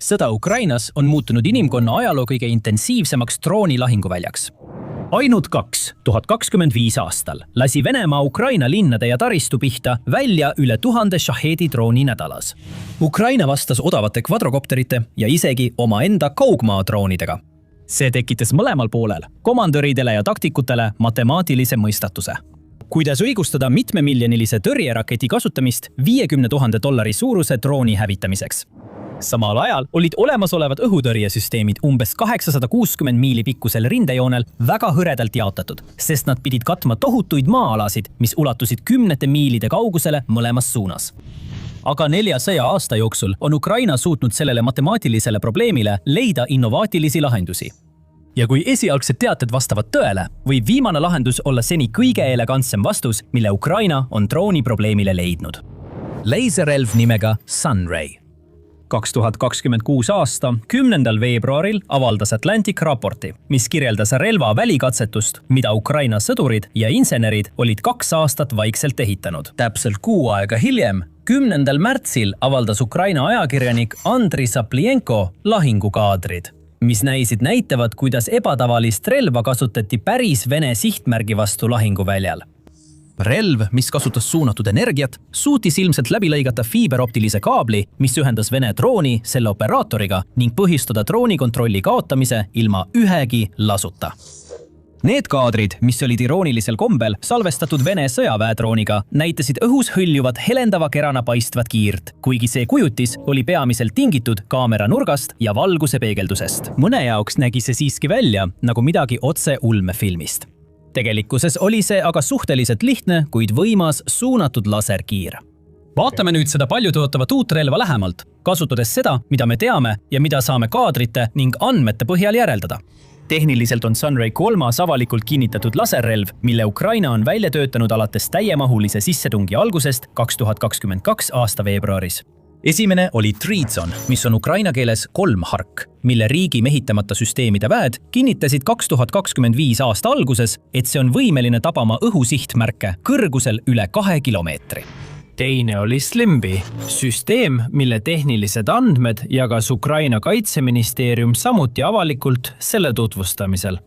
Sõda Ukrainas on muutunud inimkonna ajaloo kõige intensiivsemaks drooni lahinguväljaks. Ainult 2025 aastal lasi Venemaa Ukraina linnade ja taristu pihta välja üle 1000 Shahedi drooni nädalas. Ukraina vastas odavate kvadrokopterite ja isegi omaenda kaugmaadroonidega. See tekitas mõlemal poolel, komandöridele ja taktikutele matemaatilise mõistatuse. Kuidas õigustada mitmemiljonilise tõrjeraketi kasutamist $50 000 suuruse drooni hävitamiseks? Samal ajal olid olemasolevad õhutõrjesüsteemid umbes 860 miili pikkusel rindejoonel väga hõredalt jaotatud, sest nad pidid katma tohutuid maa-alasid, mis ulatusid 10 miilide kaugusele mõlemas suunas. Aga 400 aasta jooksul on Ukraina suutnud sellele matemaatilisele probleemile leida innovaatilisi lahendusi. Ja kui esialgsed teated vastavad tõele, võib viimane lahendus olla seni kõige elegantsem vastus, mille Ukraina on drooni probleemile leidnud. Laserrelv nimega Sunray. 2026 aasta 10. veebruaril avaldas Atlantic raporti, mis kirjeldas relva välikatsetust, mida Ukraina sõdurid ja insenerid olid 2 aastat vaikselt ehitanud. Täpselt 6 aega hiljem, 10. märtsil avaldas Ukraina ajakirjanik Andri Saplienko lahingukaadrid, mis näitavad, kuidas ebatavalist relva kasutati päris Vene sihtmärgi vastu lahinguväljal. Relv, mis kasutas suunatud energiat, suutis ilmselt läbi lõigata fiiberoptilise kaabli, mis ühendas Vene drooni selle operaatoriga ning põhjustada drooni kontrolli kaotamise ilma ühegi lasuta. Need kaadrid, mis olid iroonilisel kombel salvestatud Vene sõjaväedrooniga, näitasid õhus hõljuvat helendava kerana paistvat kiirt, kuigi see kujutis oli peamiselt tingitud kaamera nurgast ja valguse peegeldusest. Mõne jaoks nägi see siiski välja nagu midagi otse ulmefilmist. Tegelikkuses oli see aga suhteliselt lihtne, kuid võimas suunatud laserkiir. Vaatame nüüd seda paljutootavat uut relva lähemalt, kasutades seda, mida me teame ja mida saame kaadrite ning andmete põhjal järeldada. Tehniliselt on Sunray 3 avalikult kinnitatud laserrelv, mille Ukraina on välja töötanud alates täiemahulise sissetungi algusest 2022 aasta veebruaris. Esimene oli Tritson, mis on ukraina keeles 3 hark, mille riigi mehitamata süsteemide väed kinnitasid 2025 aasta alguses, et see on võimeline tabama õhusihtmärke kõrgusel üle 2 kilomeetri. Teine oli Slimby, süsteem, mille tehnilised andmed jagas Ukraina kaitseministeerium samuti avalikult selle tutvustamisel.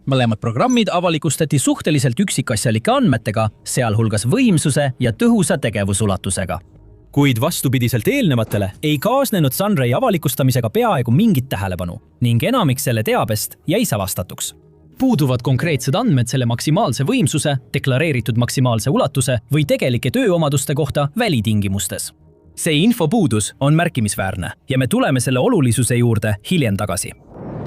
Mõlemad programmid avalikustati suhteliselt üksikasjalike andmetega, sealhulgas võimsuse ja tõhusa tegevusulatusega. Kuid vastupidiselt eelnevatele ei kaasnenud Sunray avalikustamisega peaaegu mingit tähelepanu ning enamik selle teabest jäi salastatuks. Puuduvad konkreetsed andmed selle maksimaalse võimsuse, deklareeritud maksimaalse ulatuse või tegelike tööomaduste kohta välitingimustes. See infopuudus on märkimisväärne ja me tuleme selle olulisuse juurde hiljem tagasi.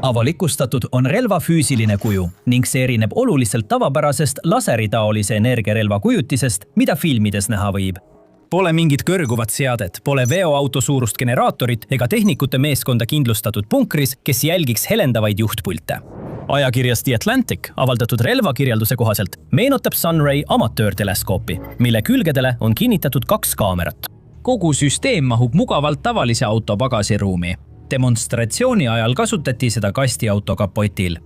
Avalikustatud on relva füüsiline kuju ning see erineb oluliselt tavapärasest laseritaolise energiarelva kujutisest, mida filmides näha võib. Pole mingit kõrguvat seadet, pole veoauto suurust generaatorit ega tehnikute meeskonda kindlustatud punkris, kes jälgiks helendavaid juhtpulte. Ajakirjas The Atlantic avaldatud relvakirjelduse kohaselt meenutab Sunray amatöörteleskoopi, mille külgedele on kinnitatud 2 kaamerat. Kogu süsteem mahub mugavalt tavalise auto pagasiruumi. Demonstratsiooni ajal kasutati seda kastiauto kapotil.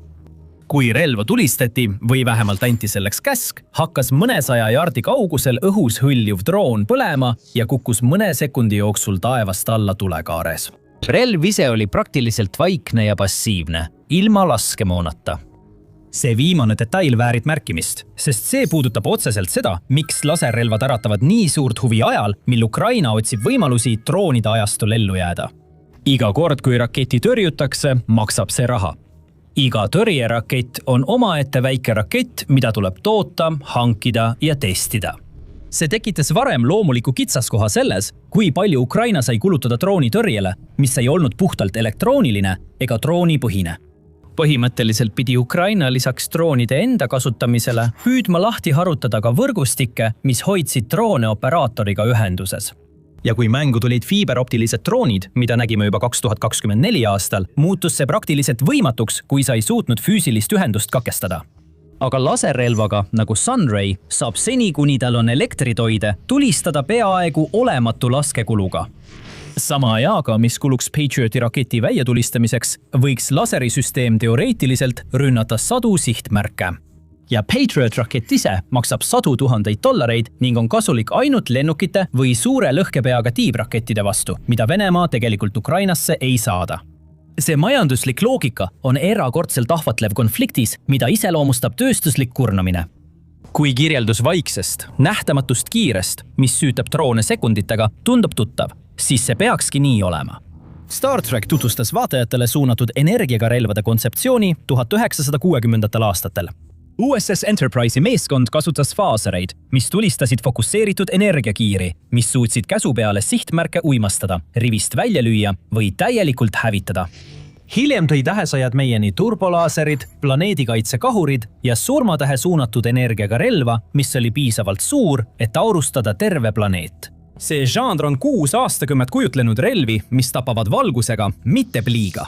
Kui relva tulistati või vähemalt anti selleks käsk, hakkas mõnesaja jaardi kaugusel õhus hõljuv droon põlema ja kukkus mõne sekundi jooksul taevast alla tulekaares. Relv ise oli praktiliselt vaikne ja passiivne, ilma laskemoonata. See viimane detail väärib märkimist, sest see puudutab otseselt seda, miks laserrelvad äratavad nii suurt huvi ajal, mil Ukraina otsib võimalusi droonide ajastul ellu jääda. Iga kord, kui raketi tõrjutakse, maksab see raha. Iga tõrjerakett on omaette väike rakett, mida tuleb toota, hankida ja testida. See tekitas varem loomuliku kitsaskoha selles, kui palju Ukraina sai kulutada drooni tõrjele, mis ei olnud puhtalt elektrooniline ega droonipõhine. Põhimõtteliselt pidi Ukraina lisaks droonide enda kasutamisele püüdma lahti harutada ka võrgustikke, mis hoidsid droone operaatoriga ühenduses. Ja kui mängu tulid fiiberoptilised droonid, mida nägime juba 2024 aastal, muutus see praktiliselt võimatuks, kui sa ei suutnud füüsilist ühendust katkestada. Aga laserrelvaga, nagu Sunray, saab seni, kuni tal on elektritoide, tulistada peaaegu olematu laskekuluga. Sama ajaga, mis kuluks Patrioti raketi väljatulistamiseks, võiks laserisüsteem teoreetiliselt rünnata 100 sihtmärke. ja Patriot rakett ise maksab $100,000 ning on kasulik ainult lennukite või suure lõhkepeaga tiibrakettide vastu, mida Venemaa tegelikult Ukrainasse ei saada. See majanduslik loogika on erakordselt ahvatlev konfliktis, mida iseloomustab tööstuslik kurnamine. Kui kirjeldus vaiksest, nähtamatust kiirest, mis süütab droone sekunditega, tundub tuttav, siis see peakski nii olema. Star Trek tutvustas vaatajatele suunatud energiaga relvade kontseptsiooni 1960. aastatel. USS Enterprise'i meeskond kasutas faasereid, mis tulistasid fokusseeritud energiakiiri, mis suutsid käsu peale sihtmärke uimastada, rivist välja lüüa või täielikult hävitada. Hiljem tõi tähesajad meieni turbolaaserid, planeedikaitsekahurid ja surmatähe suunatud energiaga relva, mis oli piisavalt suur, et aurustada terve planeet. See žanr on 6 aastakümmet kujutlenud relvi, mis tapavad valgusega, mitte pliiga.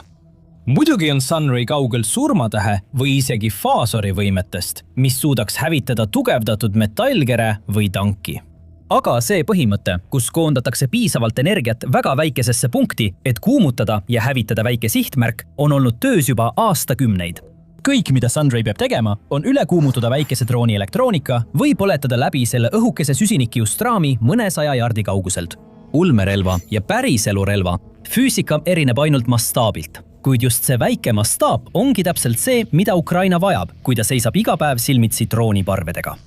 Muidugi on Sunray kaugel surmatähe või isegi faasori võimetest, mis suudaks hävitada tugevdatud metallkere või tanki. Aga see põhimõte, kus koondatakse piisavalt energiat väga väikesesse punkti, et kuumutada ja hävitada väike sihtmärk, on olnud töös juba aastakümneid. Kõik, mida Sunray peab tegema, on üle kuumutada väikese drooni elektroonika või põletada läbi selle õhukese süsinikiustraami mõnesaja jardi kauguselt. Ulmerelva ja päriselurelva füüsika erineb ainult mastaabilt. Kuid just see väike mastaap ongi täpselt see, mida Ukraina vajab, kui ta seisab iga päev silmitsi drooniparvedega.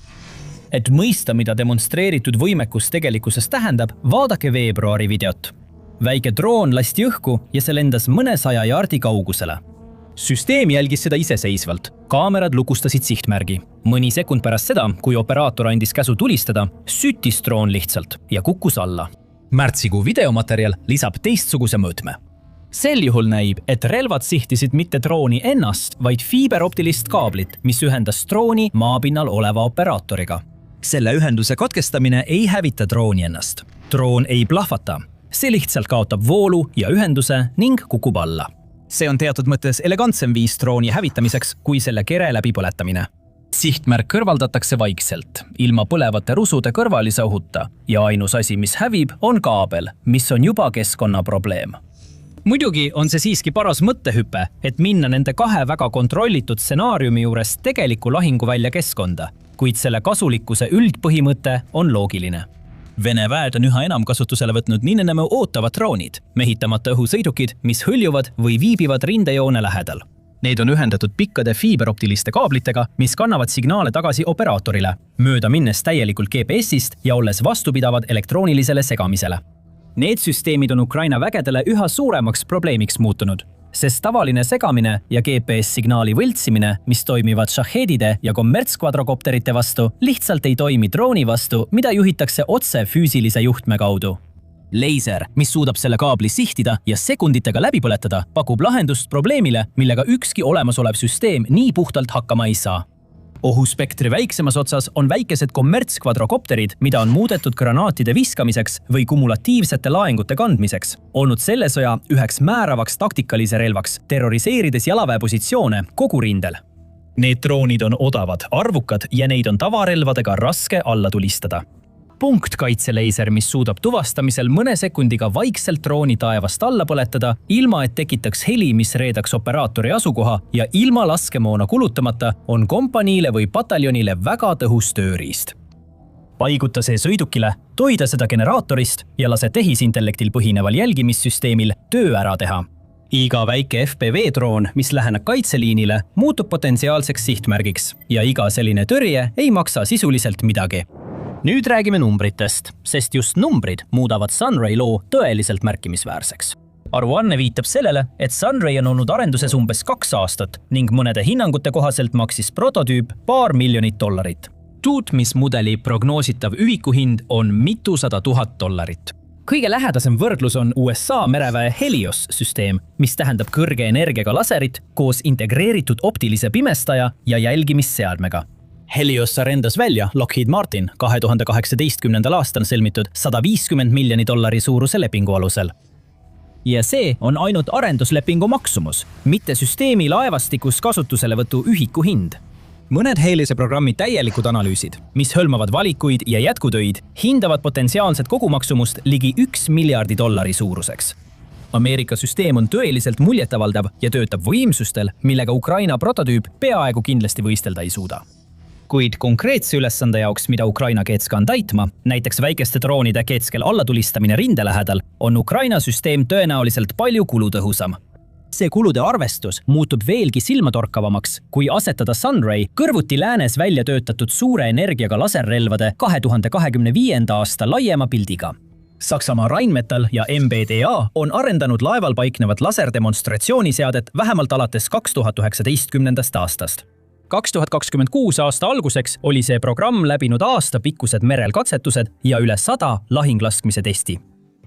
Et mõista, mida demonstreeritud võimekus tegelikkuses tähendab, vaadake veebruari videot. Väike droon lasti õhku ja see lendas mõnesaja jardi kaugusele. Süsteem jälgis seda iseseisvalt. Kaamerad lukustasid sihtmärgi. Mõni sekund pärast seda, kui operaator andis käsu tulistada, süttis droon lihtsalt ja kukkus alla. Märtsikuu videomaterjal lisab teistsuguse mõõtme. Sel juhul näib, et relvad sihtisid mitte drooni ennast, vaid fiiberoptilist kaablit, mis ühendas drooni maapinnal oleva operaatoriga. Selle ühenduse katkestamine ei hävita drooni ennast. Droon ei plahvata. See lihtsalt kaotab voolu ja ühenduse ning kukub alla. See on teatud mõttes elegantsem viis drooni hävitamiseks kui selle kere läbi põletamine. Sihtmärk kõrvaldatakse vaikselt, ilma põlevate rusude kõrvalise ohuta ja ainus asi, mis hävib, on kaabel, mis on juba keskkonnaprobleem. Muidugi on see siiski paras mõttehüpe, et minna nende 2 väga kontrollitud stsenaariumi juures tegeliku lahinguvälja keskkonda, kuid selle kasulikkuse üldpõhimõte on loogiline. Vene väed on üha enam kasutusele võtnud niinenämu ootavad droonid, mehitamata õhusõidukid, mis hõljuvad või viibivad rindejoone lähedal. Need on ühendatud pikkade fiiberoptiliste kaablitega, mis kannavad signaale tagasi operaatorile, mööda minnes täielikult GPS-ist ja olles vastupidavad elektroonilisele segamisele. Need süsteemid on Ukraina vägedele üha suuremaks probleemiks muutunud, sest tavaline segamine ja GPS-signaali võltsimine, mis toimivad šahedide ja kommertskvadrokopterite vastu, lihtsalt ei toimi drooni vastu, mida juhitakse otse füüsilise juhtme kaudu. Leiser, mis suudab selle kaabli sihtida ja sekunditega läbi põletada, pakub lahendust probleemile, millega ükski olemasolev süsteem nii puhtalt hakkama ei saa. Ohuspektri väiksemas otsas on väikesed kommertskvadrokopterid, mida on muudetud granaatide viskamiseks või kumulatiivsete laengute kandmiseks. Olnud selle sõja üheks määravaks taktikalise relvaks, terroriseerides jalaväepositsioone kogu rindel. Need droonid on odavad, arvukad ja neid on tavarelvadega raske alla tulistada. Punktkaitseleiser, mis suudab tuvastamisel mõne sekundiga vaikselt drooni taevast alla põletada, ilma et tekitaks heli, mis reedaks operaatori asukoha ja ilma laskemoona kulutamata, on kompaniile või pataljonile väga tõhus tööriist. Paiguta see sõidukile, toida seda generaatorist ja lase tehisintellektil põhineval jälgimissüsteemil töö ära teha. Iga väike FPV-droon, mis läheneb kaitseliinile, muutub potentsiaalseks sihtmärgiks ja iga selline tõrje ei maksa sisuliselt midagi. Nüüd räägime numbritest, sest just numbrid muudavad Sunray loo tõeliselt märkimisväärseks. Aruanne viitab sellele, et Sunray on olnud arenduses umbes 2 aastat ning mõnede hinnangute kohaselt maksis prototüüp $2 miljonit. Tuutmismudeli prognoositav ühikuhind on mitusada $1,000. Kõige lähedasem võrdlus on USA mereväe Helios-süsteem, mis tähendab kõrge energiaga laserit koos integreeritud optilise pimestaja ja jälgimisseadmega. Helios arendas välja Lockheed Martin 2018. aastal sõlmitud $150 miljoni suuruse lepingu alusel. Ja see on ainult arenduslepingu maksumus, mitte süsteemi laevastikus kasutuselevõtu ühiku hind. Mõned Heliose programmi täielikud analüüsid, mis hõlmavad valikuid ja jätkutöid, hindavad potentsiaalset kogumaksumust ligi $1 miljardi suuruseks. Ameerika süsteem on tõeliselt muljetavaldav ja töötab võimsustel, millega Ukraina prototüüp peaaegu kindlasti võistelda ei suuda. kuid konkreetse ülesande jaoks, mida Ukraina keetska on täitma, näiteks väikeste droonide keetskel allatulistamine rinde lähedal, on Ukraina süsteem tõenäoliselt palju kulutõhusam. See kulude arvestus muutub veelgi silmatorkavamaks, kui asetada Sunray kõrvuti läänes välja töötatud suure energiaga laserrelvade 2025. aasta laiema pildiga. Saksamaa Rheinmetall ja MBDA on arendanud laeval paiknevat laserdemonstratsiooniseadet vähemalt alates 2019. aastast. 2026 aasta alguseks oli see programm läbinud aastapikkused merel katsetused ja üle 100 lahinglaskmise testi.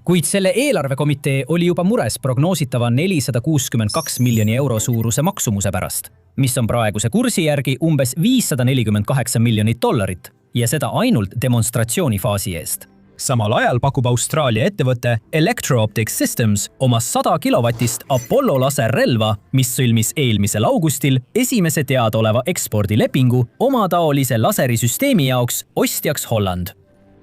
Kuid selle eelarvekomitee oli juba mures prognoositava 462 miljoni euro suuruse maksumuse pärast, mis on praeguse kursi järgi umbes $548 miljonit ja seda ainult demonstratsioonifaasi eest. Samal ajal pakub Austraalia ettevõte Electro-Optic Systems oma 100 kilovatist Apollo laserrelva, mis sõlmis eelmisel augustil esimese teadaoleva ekspordilepingu oma taolise laserisüsteemi jaoks ostjaks Holland.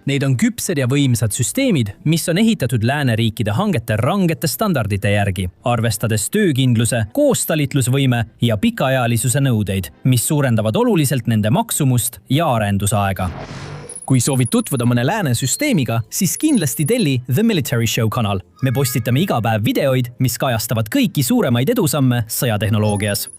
Neid on küpsed ja võimsad süsteemid, mis on ehitatud lääneriikide hangete rangete standardite järgi, arvestades töökindluse, koostalitlusvõime ja pikaajalisuse nõudeid, mis suurendavad oluliselt nende maksumust ja arendusaega. Kui soovid tutvuda mõne lääne süsteemiga, siis kindlasti telli The Military Show kanal. Me postitame iga päev videoid, mis kajastavad kõiki suuremaid edusamme sõjatehnoloogias.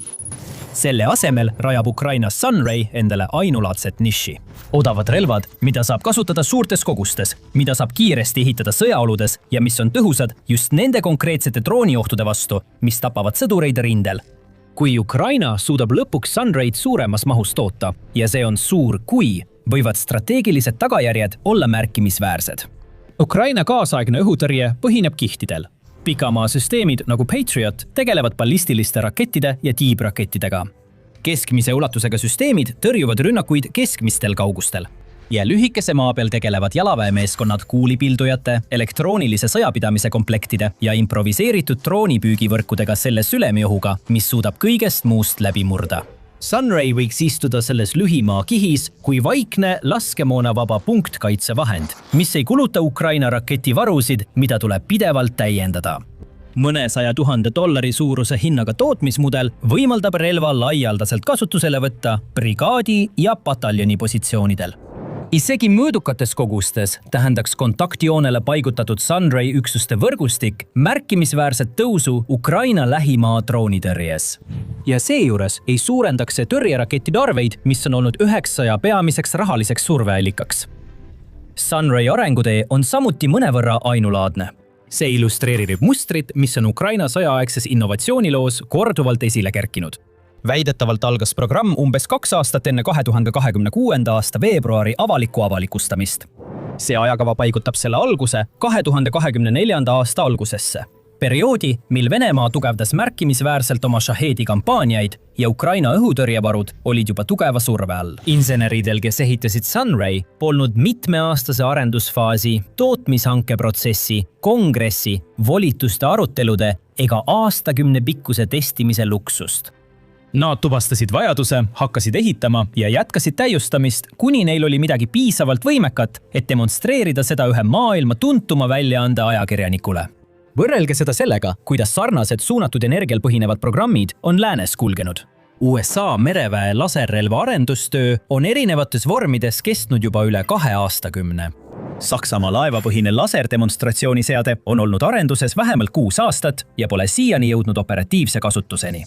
Selle asemel rajab Ukraina Sunray endale ainulaadset niši. Odavad relvad, mida saab kasutada suurtes kogustes, mida saab kiiresti ehitada sõjaoludes ja mis on tõhusad just nende konkreetsete drooniohtude vastu, mis tapavad sõdureid rindel. Kui Ukraina suudab lõpuks Sunray'd suuremas mahus toota, ja see on suur kui, võivad strateegilised tagajärjed olla märkimisväärsed. Ukraina kaasaegne õhutõrje põhineb kihtidel. Pikamaasüsteemid nagu Patriot tegelevad ballistiliste rakettide ja tiibrakettidega. Keskmise ulatusega süsteemid tõrjuvad rünnakuid keskmistel kaugustel. Ja lühikese maa peal tegelevad jalaväemeeskonnad kuulipildujate, elektroonilise sõjapidamise komplektide ja improviseeritud droonipüügivõrkudega selle sülemiohuga, mis suudab kõigest muust läbi murda. Sunray võiks istuda selles lühimaa kihis kui vaikne laskemoonavaba punktkaitsevahend, mis ei kuluta Ukraina raketivarusid, mida tuleb pidevalt täiendada. Mõne $100,000 suuruse hinnaga tootmismudel võimaldab relva laialdaselt kasutusele võtta brigaadi ja pataljoni positsioonidel. Isegi mõõdukates kogustes tähendaks kontaktjoonele paigutatud Sunray üksuste võrgustik märkimisväärset tõusu Ukraina lähimaa droonitõrjes. Ja seejuures ei suurendaks see tõrjerakettide arveid, mis on olnud üheks sõja peamiseks rahaliseks surveallikaks. Sunray arengutee on samuti mõnevõrra ainulaadne. See illustreerib mustrit, mis on Ukraina sõjaaegses innovatsiooniloos korduvalt esile kerkinud. Väidetavalt algas programm umbes 2 aastat enne 2026. aasta veebruari avalikustamist. See ajakava paigutab selle alguse 2024. aasta algusesse. Perioodi, mil Venemaa tugevdas märkimisväärselt oma Shahedi kampaaniaid ja Ukraina õhutõrjevarud olid juba tugeva surve all. Inseneridel, kes ehitasid Sunray, polnud mitmeaastase arendusfaasi, tootmishankeprotsessi, kongressi, volituste arutelude ega aastakümne pikkuse testimise luksust. Nad tuvastasid vajaduse, hakkasid ehitama ja jätkasid täiustamist, kuni neil oli midagi piisavalt võimekat, et demonstreerida seda ühe maailma tuntuma väljaande ajakirjanikule. Võrrelge seda sellega, kuidas sarnased suunatud energial põhinevad programmid on läänes kulgenud. USA mereväe laserrelva arendustöö on erinevates vormides kestnud juba üle 2 aastakümne. Saksamaa laevapõhine laserdemonstratsiooniseade on olnud arenduses vähemalt 6 aastat ja pole siiani jõudnud operatiivse kasutuseni.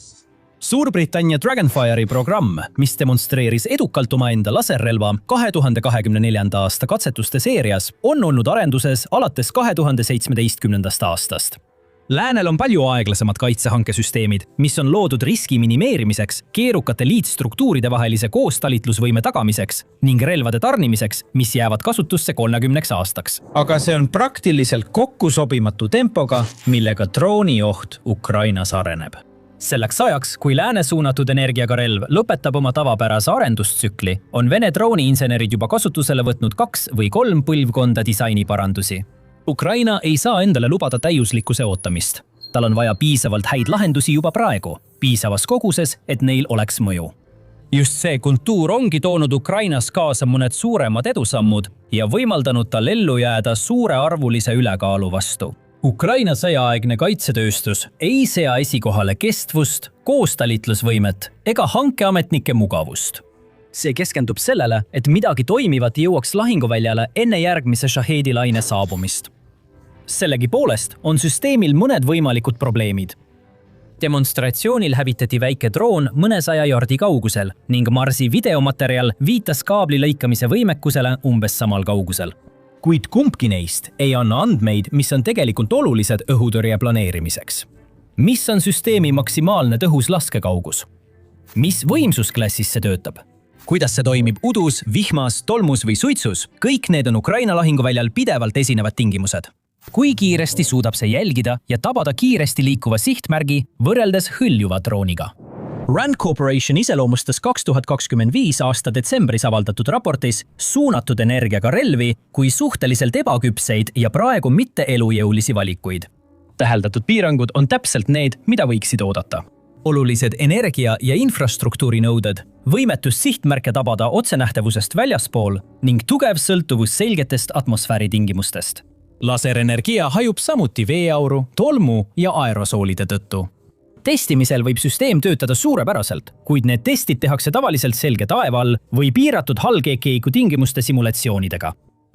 Suurbritannia Dragonfire'i programm, mis demonstreeris edukalt omaenda laserrelva 2024. aasta katsetuste seerias, on olnud arenduses alates 2017. aastast. Läänel on palju aeglasemad kaitsehankesüsteemid, mis on loodud riski minimeerimiseks, keerukate liitstruktuuride vahelise koostalitlusvõime tagamiseks ning relvade tarnimiseks, mis jäävad kasutusse 30 aastaks. Aga see on praktiliselt kokkusobimatu tempoga, millega droonioht Ukrainas areneb. Selleks ajaks, kui lääne suunatud energiaga relv lõpetab oma tavapärase arendustsükli, on Vene drooniinsenerid juba kasutusele võtnud 2 või 3 põlvkonda disainiparandusi. Ukraina ei saa endale lubada täiuslikkuse ootamist. Tal on vaja piisavalt häid lahendusi juba praegu, piisavas koguses, et neil oleks mõju. Just see kultuur ongi toonud Ukrainas kaasa mõned suuremad edusammud ja võimaldanud tal ellu jääda suurearvulise ülekaalu vastu. Ukraina sõjaaegne kaitsetööstus ei sea esikohale kestvust, koostalitlusvõimet ega hankeametnike mugavust. See keskendub sellele, et midagi toimivat jõuaks lahinguväljale enne järgmise Shahedi laine saabumist. Sellegipoolest on süsteemil mõned võimalikud probleemid. Demonstratsioonil hävitati väike droon mõnesaja jardi kaugusel ning Marsi videomaterjal viitas kaabli lõikamise võimekusele umbes samal kaugusel. Kuid kumbki neist ei anna andmeid, mis on tegelikult olulised õhutõrje planeerimiseks. Mis on süsteemi maksimaalne tõhus laskekaugus? Mis võimsusklassis see töötab? Kuidas see toimib udus, vihmas, tolmus või suitsus? Kõik need on Ukraina lahinguväljal pidevalt esinevad tingimused. Kui kiiresti suudab see jälgida ja tabada kiiresti liikuva sihtmärgi võrreldes hõljuva drooniga? Rand Corporation iseloomustas 2025 aasta detsembris avaldatud raportis suunatud energiaga relvi kui suhteliselt ebaküpseid ja praegu mitte elujõulisi valikuid. Täheldatud piirangud on täpselt need, mida võiksid oodata. Olulised energia- ja infrastruktuuri nõuded, võimetus sihtmärke tabada otsenähtavusest väljaspool ning tugev sõltuvus selgetest atmosfääritingimustest. Laserenergia hajub samuti veeauru, tolmu ja aerosoolide tõttu. Testimisel võib süsteem töötada suurepäraselt, kuid need testid tehakse tavaliselt selge taeva all või piiratud hallkeekiku tingimuste simulatsioonidega.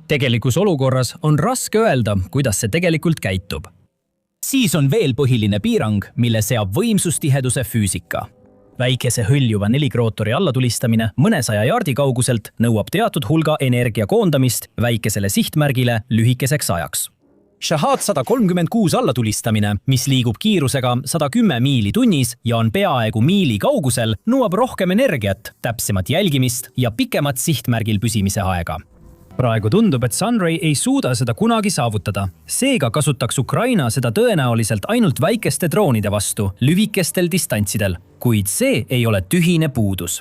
Tegelikus olukorras on raske öelda, kuidas see tegelikult käitub. Siis on veel põhiline piirang, mille seab võimsustiheduse füüsika. Väikese hõljuva nelikrootori allatulistamine mõnesaja jardi kauguselt nõuab teatud hulga energia koondamist väikesele sihtmärgile lühikeseks ajaks. Shahad 136 allatulistamine, mis liigub kiirusega 110 miili tunnis ja on peaaegu miili kaugusel, nõuab rohkem energiat, täpsemat jälgimist ja pikemat sihtmärgil püsimise aega. Praegu tundub, et Sunray ei suuda seda kunagi saavutada. Seega kasutaks Ukraina seda tõenäoliselt ainult väikeste droonide vastu, lühikestel distantsidel, kuid see ei ole tühine puudus.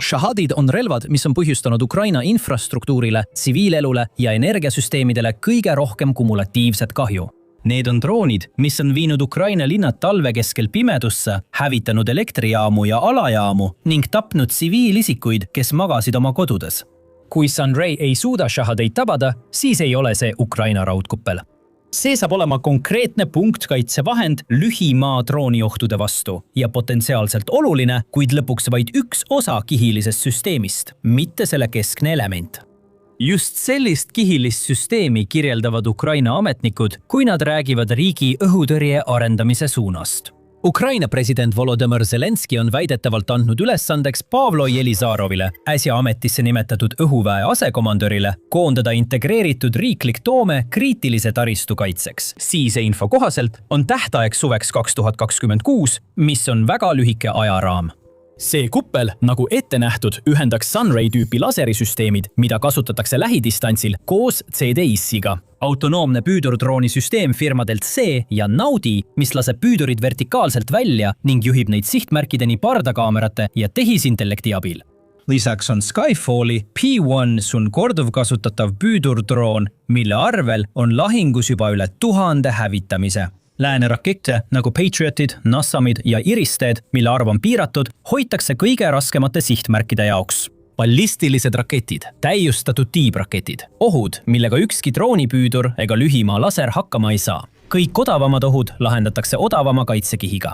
Shahadid on relvad, mis on põhjustanud Ukraina infrastruktuurile, tsiviilelule ja energiasüsteemidele kõige rohkem kumulatiivset kahju. Need on droonid, mis on viinud Ukraina linnad talve keskel pimedusse, hävitanud elektrijaamu ja alajaamu ning tapnud tsiviilisikuid, kes magasid oma kodudes. Kui Sunray ei suuda Shahadeid tabada, siis ei ole see Ukraina raudkuppel. See saab olema konkreetne punktkaitsevahend lühimaa drooniohtude vastu ja potentsiaalselt oluline, kuid lõpuks vaid üks osa kihilisest süsteemist, mitte selle keskne element. Just sellist kihilist süsteemi kirjeldavad Ukraina ametnikud, kui nad räägivad riigi õhutõrje arendamise suunast. Ukraina president Volodõmõr Zelenski on väidetavalt andnud ülesandeks Pavlo Jelizarovile, äsja ametisse nimetatud õhuväe asekomandörile, koondada integreeritud riiklik toome kriitilise taristu kaitseks. Siise info kohaselt on tähtaeg suveks 2026, mis on väga lühike ajaraam. See kuppel, nagu ette nähtud, ühendaks Sunray tüüpi laserisüsteemid, mida kasutatakse lähidistantsil koos CDIS-iga. Autonoomne püüdurdroonisüsteem firmadelt C ja Naudi, mis laseb püüdurid vertikaalselt välja ning juhib neid sihtmärkideni pardakaamerate ja tehisintellekti abil. Lisaks on Skyfalli P1 sun korduvkasutatav püüdurdroon, mille arvel on lahingus juba üle 1000 hävitamise. Lääne rakette nagu Patriotid, Nassamid ja Iristed, mille arv on piiratud, hoitakse kõige raskemate sihtmärkide jaoks. Ballistilised raketid, täiustatud tiibraketid, ohud, millega ükski droonipüüdur ega lühimaa laser hakkama ei saa. Kõik odavamad ohud lahendatakse odavama kaitsekihiga.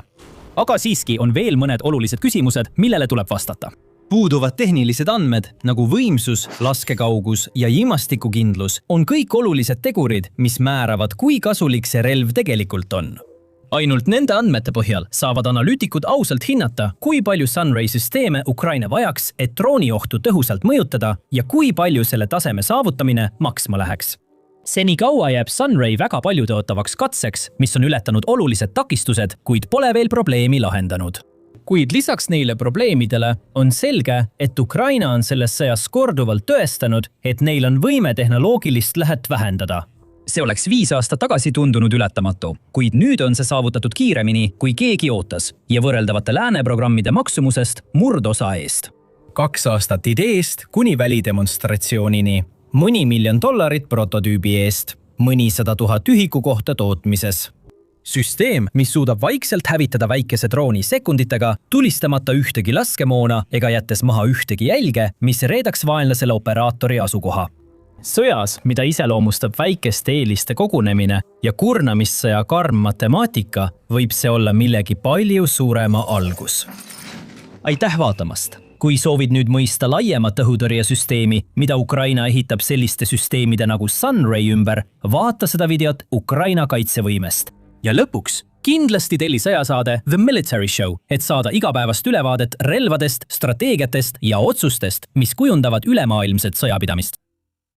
Aga siiski on veel mõned olulised küsimused, millele tuleb vastata. Puuduvad tehnilised andmed, nagu võimsus, laskekaugus ja ilmastikukindlus, on kõik olulised tegurid, mis määravad, kui kasulik see relv tegelikult on. Ainult nende andmete põhjal saavad analüütikud ausalt hinnata, kui palju Sunray süsteeme Ukraina vajaks, et drooniohtu tõhusalt mõjutada ja kui palju selle taseme saavutamine maksma läheks. Seni kaua jääb Sunray väga paljutõotavaks katseks, mis on ületanud olulised takistused, kuid pole veel probleemi lahendanud. Kuid lisaks neile probleemidele on selge, et Ukraina on selles sõjas korduvalt tõestanud, et neil on võime tehnoloogilist lõhet vähendada. See oleks 5 aastat tagasi tundunud ületamatu, kuid nüüd on see saavutatud kiiremini, kui keegi ootas ja võrreldavate lääneprogrammide maksumusest murdosa eest. 2 aastat ideest kuni välidemonstratsioonini, mõni $1 miljon prototüübi eest, mõni 100 000 ühiku kohta tootmises. Süsteem, mis suudab vaikselt hävitada väikese drooni sekunditega, tulistamata ühtegi laskemoona ega jättes maha ühtegi jälge, mis reedaks vaenlasele operaatori asukoha. Sõjas, mida iseloomustab väikeste eeliste kogunemine ja kurnamissõja karm matemaatika, võib see olla millegi palju suurema algus. Aitäh vaatamast! Kui soovid nüüd mõista laiemat õhutõrjesüsteemi, mida Ukraina ehitab selliste süsteemide nagu Sunray ümber, vaata seda videot Ukraina kaitsevõimest. Ja lõpuks kindlasti telli sõjasaade The Military Show, et saada igapäevast ülevaadet relvadest, strateegiatest ja otsustest, mis kujundavad ülemaailmset sõjapidamist.